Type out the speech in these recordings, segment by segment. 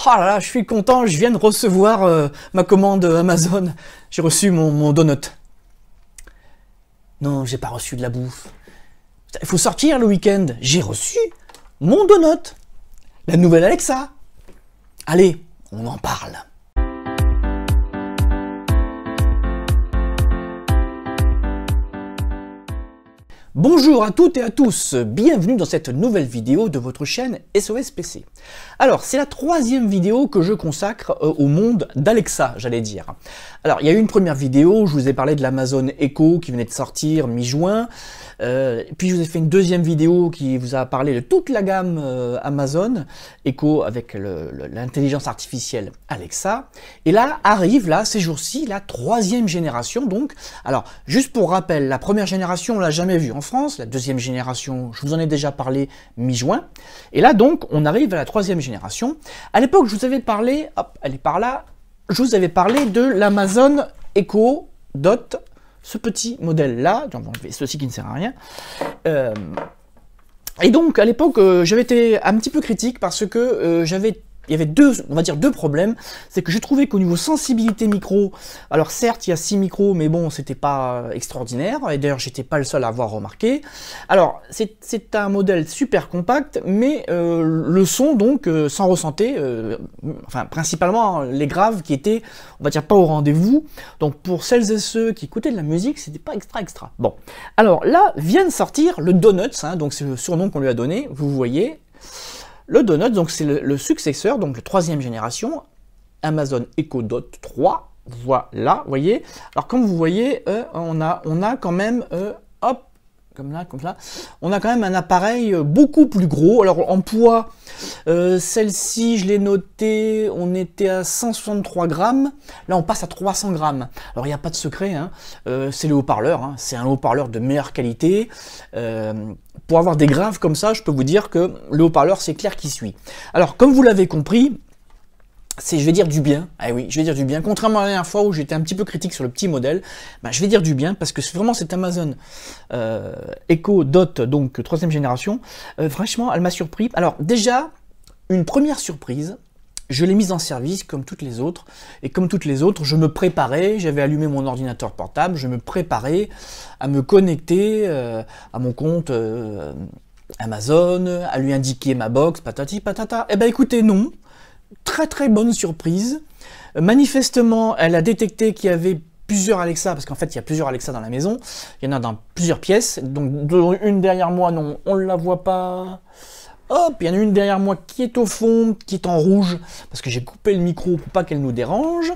Oh là là, je suis content, je viens de recevoir ma commande Amazon. J'ai reçu mon donut. Non, j'ai pas reçu de la bouffe. Il faut sortir le week-end. J'ai reçu mon donut. La nouvelle Alexa. Allez, on en parle. Bonjour à toutes et à tous, bienvenue dans cette nouvelle vidéo de votre chaîne SOS PC. Alors, c'est la troisième vidéo que je consacre au monde d'Alexa, j'allais dire. Alors, il y a eu une première vidéo où je vous ai parlé de l'Amazon Echo qui venait de sortir mi-juin. Puis je vous ai fait une deuxième vidéo qui vous a parlé de toute la gamme Amazon Echo avec l'intelligence artificielle Alexa. Et là arrive, ces jours-ci, la troisième génération. Donc, alors, juste pour rappel, la première génération, on l'a jamais vue en France. La deuxième génération, je vous en ai déjà parlé mi-juin. Et là, donc, on arrive à la troisième génération. À l'époque, je vous avais parlé, hop, elle est par là, je vous avais parlé de l'Amazon Echo Dot. Ce petit modèle-là, on va enlever ceci qui ne sert à rien. Et donc, à l'époque, j'avais été un petit peu critique parce que il y avait deux problèmes. C'est que je trouvais qu'au niveau sensibilité micro, alors certes, il y a 6 micros, mais bon, c'était pas extraordinaire. Et d'ailleurs, j'étais pas le seul à avoir remarqué. Alors, c'est un modèle super compact, mais le son, donc, s'en ressentait, enfin, principalement les graves qui étaient, on va dire, pas au rendez-vous. Donc, pour celles et ceux qui écoutaient de la musique, c'était pas extra. Bon. Alors, là, vient de sortir le Donuts, hein, donc c'est le surnom qu'on lui a donné, vous voyez. Le Donut, donc c'est le successeur, donc la troisième génération, Amazon Echo Dot 3, voilà, vous voyez. Alors comme vous voyez, on a quand même, hop, comme là, on a quand même un appareil beaucoup plus gros. Alors en poids, celle-ci, je l'ai notée, on était à 163 grammes, là on passe à 300 grammes. Alors il n'y a pas de secret, hein. C'est le haut-parleur, hein. C'est un haut-parleur de meilleure qualité. Pour avoir des graves comme ça, je peux vous dire que le haut-parleur, c'est clair qui suit. Alors, comme vous l'avez compris, je vais dire du bien. Ah oui, je vais dire du bien. Contrairement à la dernière fois où j'étais un petit peu critique sur le petit modèle, je vais dire du bien parce que vraiment cette Amazon Echo Dot, donc troisième génération, franchement, elle m'a surpris. Alors déjà, une première surprise. Je l'ai mise en service comme toutes les autres, et comme toutes les autres, je me préparais, j'avais allumé mon ordinateur portable, je me préparais à me connecter à mon compte Amazon, à lui indiquer ma box, patati patata. Eh ben écoutez, non, très bonne surprise. Manifestement, elle a détecté qu'il y avait plusieurs Alexa, parce qu'en fait il y a plusieurs Alexa dans la maison, il y en a dans plusieurs pièces, donc une derrière moi, non, on ne la voit pas. Hop, il y en a une derrière moi qui est au fond, qui est en rouge, parce que j'ai coupé le micro pour pas qu'elle nous dérange.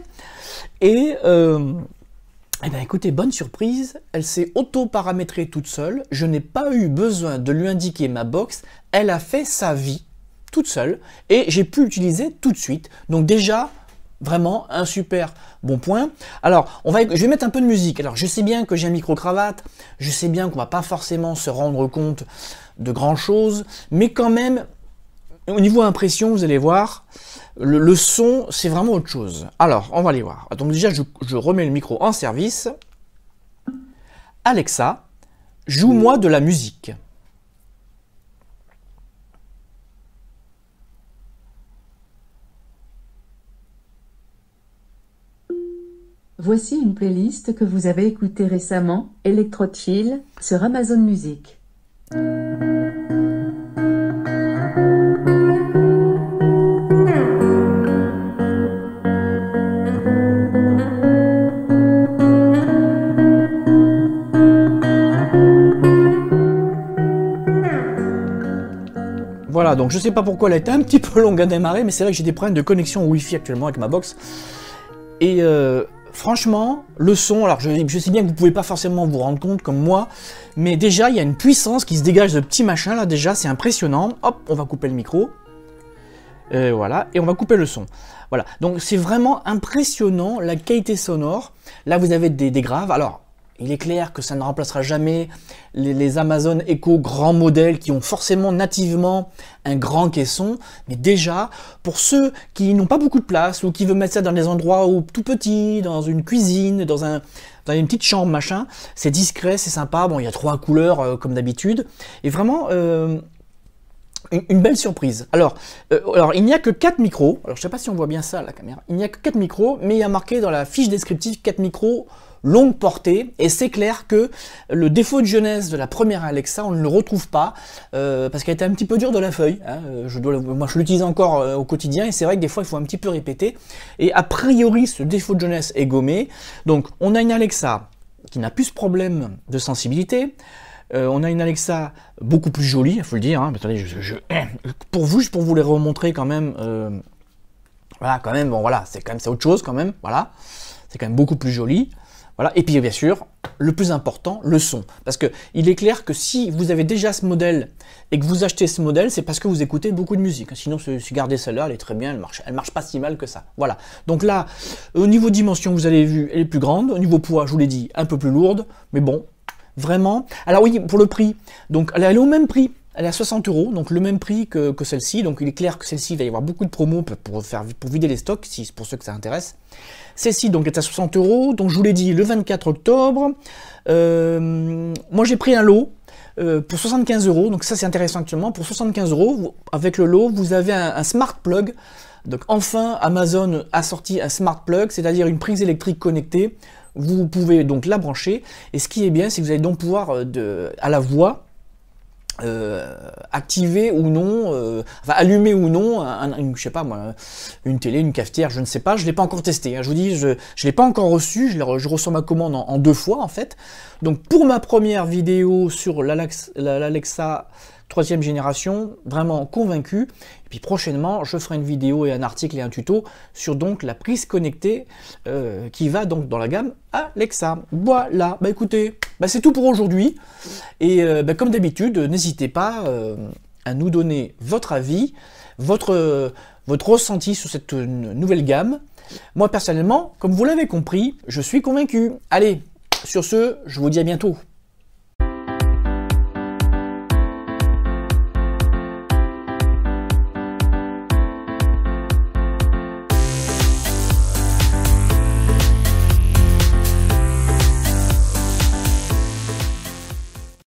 Et, eh bien écoutez, bonne surprise, elle s'est auto-paramétrée toute seule, je n'ai pas eu besoin de lui indiquer ma box, elle a fait sa vie toute seule, et j'ai pu l'utiliser tout de suite. Donc déjà, vraiment un super bon point. Alors, je vais mettre un peu de musique. Alors, je sais bien que j'ai un micro-cravate, je sais bien qu'on va pas forcément se rendre compte de grand chose, mais quand même, au niveau impression, vous allez voir, le son, c'est vraiment autre chose. Alors, on va aller voir. Donc déjà, je remets le micro en service. Alexa, joue-moi de la musique. Voici une playlist que vous avez écoutée récemment, Electro Chill, sur Amazon Music. Voilà, donc je sais pas pourquoi elle a été un petit peu longue à démarrer, mais c'est vrai que j'ai des problèmes de connexion Wi-Fi actuellement avec ma box. Et franchement, le son, alors je sais bien que vous pouvez pas forcément vous rendre compte comme moi, mais déjà il y a une puissance qui se dégage de ce petit machin là, déjà c'est impressionnant. Hop, on va couper le micro. Voilà, et on va couper le son. Voilà, donc c'est vraiment impressionnant la qualité sonore. Là vous avez des graves, alors il est clair que ça ne remplacera jamais les Amazon Echo grands modèles qui ont forcément nativement un grand caisson, mais déjà, pour ceux qui n'ont pas beaucoup de place ou qui veulent mettre ça dans des endroits tout petits, dans une cuisine, dans une petite chambre, machin, c'est discret, c'est sympa, bon, il y a 3 couleurs comme d'habitude, et vraiment, une belle surprise. Alors, il n'y a que 4 micros. Alors, je ne sais pas si on voit bien ça à la caméra. Il n'y a que 4 micros, mais il y a marqué dans la fiche descriptive 4 micros longue portée. Et c'est clair que le défaut de jeunesse de la première Alexa, on ne le retrouve pas parce qu'elle était un petit peu dure de la feuille. Hein. Moi, je l'utilise encore au quotidien et c'est vrai que des fois, il faut un petit peu répéter. Et a priori, ce défaut de jeunesse est gommé. Donc, on a une Alexa qui n'a plus ce problème de sensibilité. On a une Alexa beaucoup plus jolie, il faut le dire. Hein. Attendez, pour vous les remontrer quand même. Voilà, quand même, bon voilà, c'est autre chose quand même. Voilà, c'est quand même beaucoup plus joli. Voilà. Et puis bien sûr, le plus important, le son. Parce que il est clair que si vous avez déjà ce modèle et que vous achetez ce modèle, c'est parce que vous écoutez beaucoup de musique. Sinon, si gardez celle-là, elle est très bien, elle marche pas si mal que ça. Voilà. Donc là, au niveau dimension, vous avez vu, elle est plus grande. Au niveau poids, je vous l'ai dit, un peu plus lourde, mais bon. Vraiment. Alors oui, pour le prix, donc elle est au même prix, elle est à 60 €, donc le même prix que celle-ci. Donc il est clair que celle-ci, il va y avoir beaucoup de promos pour vider les stocks, pour ceux que ça intéresse. Celle-ci donc est à 60 €, donc je vous l'ai dit le 24 octobre. Moi j'ai pris un lot pour 75 €, donc ça c'est intéressant actuellement. Pour 75 €, avec le lot, vous avez un smart plug. Donc enfin, Amazon a sorti un smart plug, c'est-à-dire une prise électrique connectée. Vous pouvez donc la brancher, et ce qui est bien, c'est que vous allez donc pouvoir, à la voix, activer ou non, enfin allumer ou non, je sais pas moi, une télé, une cafetière, je ne sais pas, je l'ai pas encore testé, hein, je vous dis, je l'ai pas encore reçu, je reçois ma commande en 2 fois en fait. Donc pour ma première vidéo sur l'Alexa 3e génération, vraiment convaincu. Et puis prochainement, je ferai une vidéo et un article et un tuto sur donc la prise connectée qui va donc dans la gamme Alexa. Voilà, bah écoutez, bah c'est tout pour aujourd'hui. Et comme d'habitude, n'hésitez pas à nous donner votre avis, votre ressenti sur cette nouvelle gamme. Moi personnellement, comme vous l'avez compris, je suis convaincu. Allez, sur ce, je vous dis à bientôt.